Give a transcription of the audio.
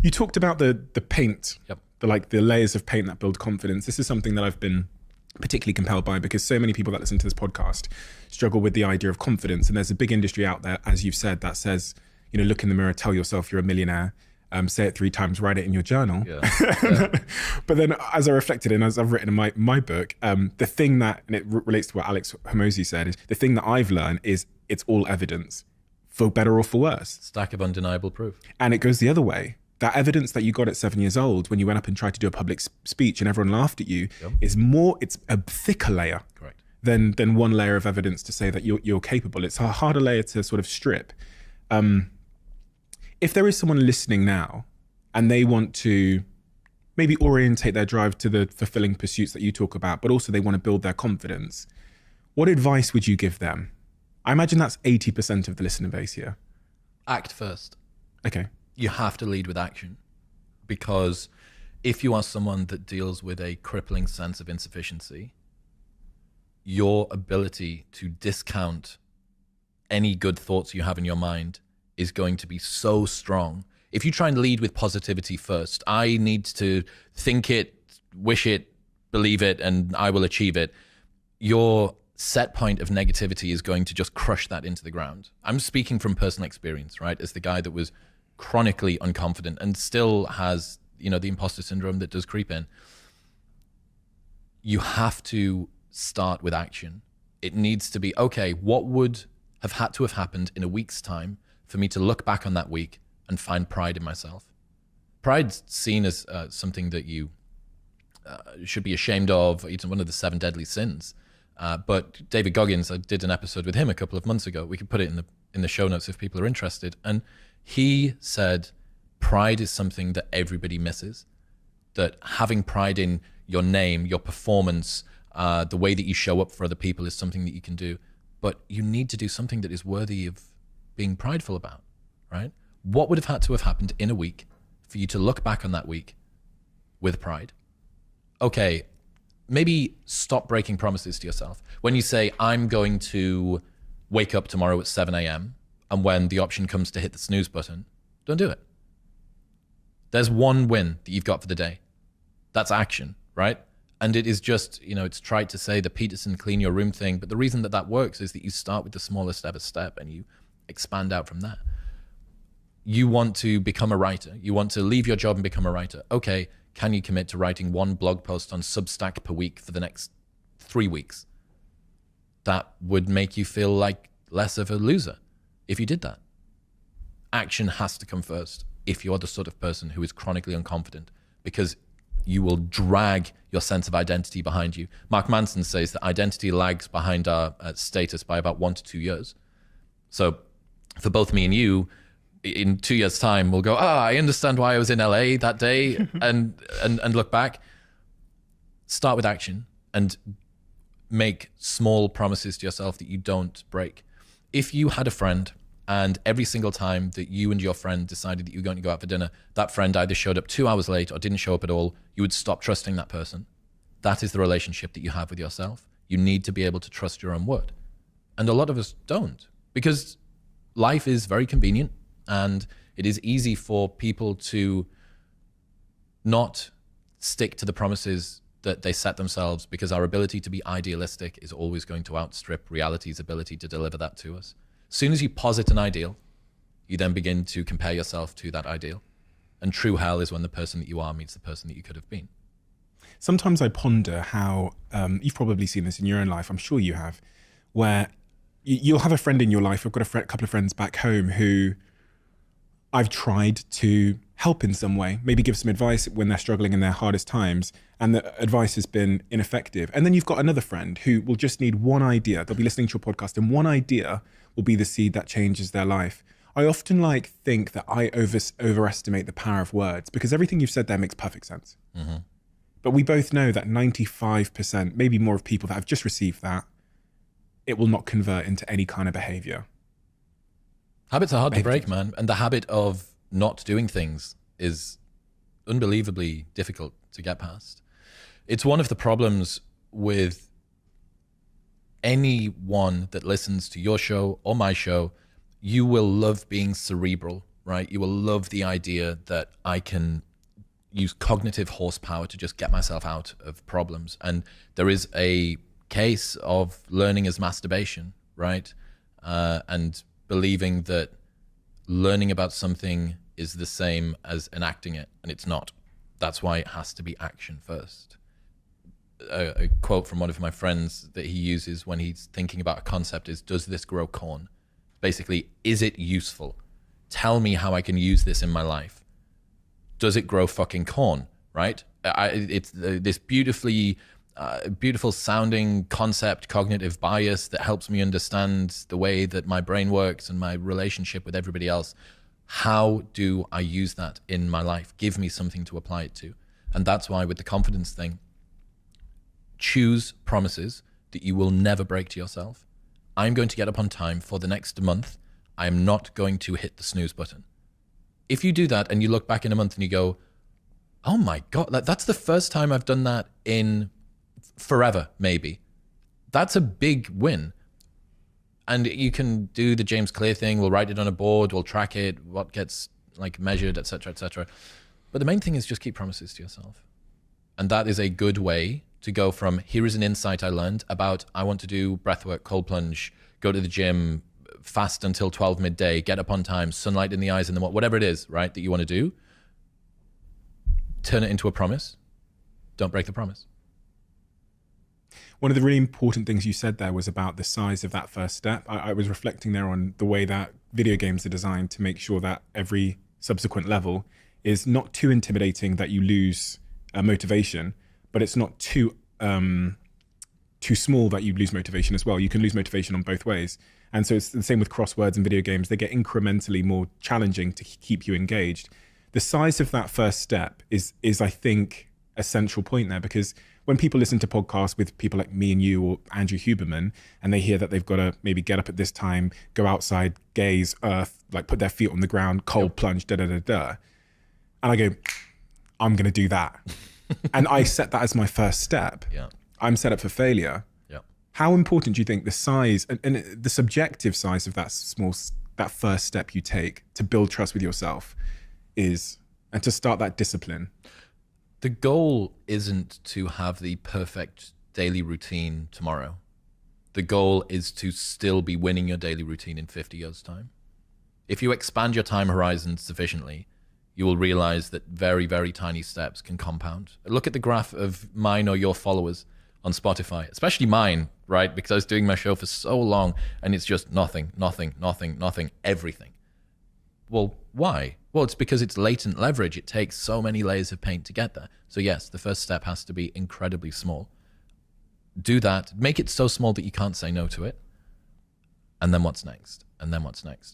You talked about the paint, Yep. the layers of paint that build confidence. This is something that I've been particularly compelled by because so many people that listen to this podcast struggle with the idea of confidence. And there's a big industry out there, as you've said, that says, look in the mirror, tell yourself you're a millionaire, say it 3 times, write it in your journal. Yeah. But then as I reflected and as I've written in my book, the thing that, and it relates to what Alex Hormozi said, is the thing that I've learned is it's all evidence, for better or for worse. Stack of undeniable proof. And it goes the other way. That evidence that you got at 7 years old when you went up and tried to do a public speech and everyone laughed at you is it's a thicker layer. Correct. than one layer of evidence to say that you're capable. It's a harder layer to sort of strip. If there is someone listening now and they want to maybe orientate their drive to the fulfilling pursuits that you talk about, but also they want to build their confidence, what advice would you give them? I imagine that's 80% of the listener base here. Act first. Okay. You have to lead with action, because if you are someone that deals with a crippling sense of insufficiency, your ability to discount any good thoughts you have in your mind is going to be so strong. If you try and lead with positivity first, I need to think it, wish it, believe it, and I will achieve it, your set point of negativity is going to just crush that into the ground. I'm speaking from personal experience, right? As the guy that was chronically unconfident and still has, the imposter syndrome that does creep in. You have to start with action. It needs to be, okay, what would have had to have happened in a week's time for me to look back on that week and find pride in myself? Pride's seen as something that you should be ashamed of. It's one of the 7 deadly sins. But David Goggins, I did an episode with him a couple of months ago. We could put it in the show notes if people are interested. And he said pride is something that everybody misses, that having pride in your name, your performance, the way that you show up for other people is something that you can do. But you need to do something that is worthy of being prideful about, right? What would have had to have happened in a week for you to look back on that week with pride? Okay, maybe stop breaking promises to yourself. When you say, I'm going to wake up tomorrow at 7 a.m., and when the option comes to hit the snooze button, don't do it. There's one win that you've got for the day. That's action, right? And it is just, it's trite to say the Peterson clean your room thing, but the reason that works is that you start with the smallest ever step and you expand out from that. You want to become a writer. You want to leave your job and become a writer. Okay, can you commit to writing 1 blog post on Substack per week for the next 3 weeks? That would make you feel like less of a loser if you did that. Action has to come first if you're the sort of person who is chronically unconfident, because you will drag your sense of identity behind you. Mark Manson says that identity lags behind our status by about 1 to 2 years. So for both me and you, in 2 years' time, we'll go, I understand why I was in LA that day, and look back. Start with action and make small promises to yourself that you don't break. If you had a friend and every single time that you and your friend decided that you were going to go out for dinner, that friend either showed up 2 hours late or didn't show up at all, you would stop trusting that person. That is the relationship that you have with yourself. You need to be able to trust your own word. And a lot of us don't, because life is very convenient and it is easy for people to not stick to the promises that they set themselves, because our ability to be idealistic is always going to outstrip reality's ability to deliver that to us. As soon as you posit an ideal, you then begin to compare yourself to that ideal. And true hell is when the person that you are meets the person that you could have been. Sometimes I ponder how, you've probably seen this in your own life, I'm sure you have, where you'll have a friend in your life. I've got a couple of friends back home who I've tried to help in some way, maybe give some advice when they're struggling in their hardest times, and the advice has been ineffective. And then you've got another friend who will just need one idea. They'll be listening to your podcast and one idea will be the seed that changes their life. I often think that I overestimate the power of words, because everything you've said there makes perfect sense. Mm-hmm. But we both know that 95%, maybe more, of people that have just received that, it will not convert into any kind of behavior. Habits are hard to break, man. And the habit of not doing things is unbelievably difficult to get past. It's one of the problems with anyone that listens to your show or my show. You will love being cerebral right? You will love the idea that I can use cognitive horsepower to just get myself out of problems. And there is a case of learning as masturbation, right? And believing that learning about something is the same as enacting it, and it's not. That's why it has to be action first. A quote from one of my friends that he uses when he's thinking about a concept is, does this grow corn? Basically, is it useful? Tell me how I can use this in my life. Does it grow fucking corn, right? It's this beautiful sounding concept, cognitive bias that helps me understand the way that my brain works and my relationship with everybody else. How do I use that in my life? Give me something to apply it to. And that's why with the confidence thing, choose promises that you will never break to yourself. I'm going to get up on time for the next month. I am not going to hit the snooze button. If you do that and you look back in a month and you go, oh my God, that's the first time I've done that in forever, maybe. That's a big win. And you can do the James Clear thing. We'll write it on a board. We'll track it, what gets like measured, et cetera, et cetera. But the main thing is just keep promises to yourself. And that is a good way to go from, here is an insight I learned about, I want to do breathwork, cold plunge, go to the gym, fast until 12 midday, get up on time, sunlight in the eyes in the morning, whatever it is, right, that you want to do. Turn it into a promise. Don't break the promise. One of the really important things you said there was about the size of that first step. I was reflecting there on the way that video games are designed to make sure that every subsequent level is not too intimidating that you lose motivation, but it's not too small that you lose motivation as well. You can lose motivation on both ways. And so it's the same with crosswords and video games. They get incrementally more challenging to keep you engaged. The size of that first step is I think, a central point there, because when people listen to podcasts with people like me and you or Andrew Huberman, and they hear that they've got to maybe get up at this time, go outside, gaze, earth, like put their feet on the ground, cold plunge, da-da-da-da. And I go, I'm going to do that. And I set that as my first step. Yeah. I'm set up for failure. Yeah. How important do you think the size and the subjective size of that first step you take to build trust with yourself is, and to start that discipline? The goal isn't to have the perfect daily routine tomorrow. The goal is to still be winning your daily routine in 50 years' time. If you expand your time horizon sufficiently, you will realize that very, very tiny steps can compound. Look at the graph of mine or your followers on Spotify, especially mine, right? Because I was doing my show for so long and it's just nothing, everything. Well, why? Well, it's because it's latent leverage. It takes so many layers of paint to get there. So yes, the first step has to be incredibly small. Do that. Make it so small that you can't say no to it. And then what's next? And then what's next?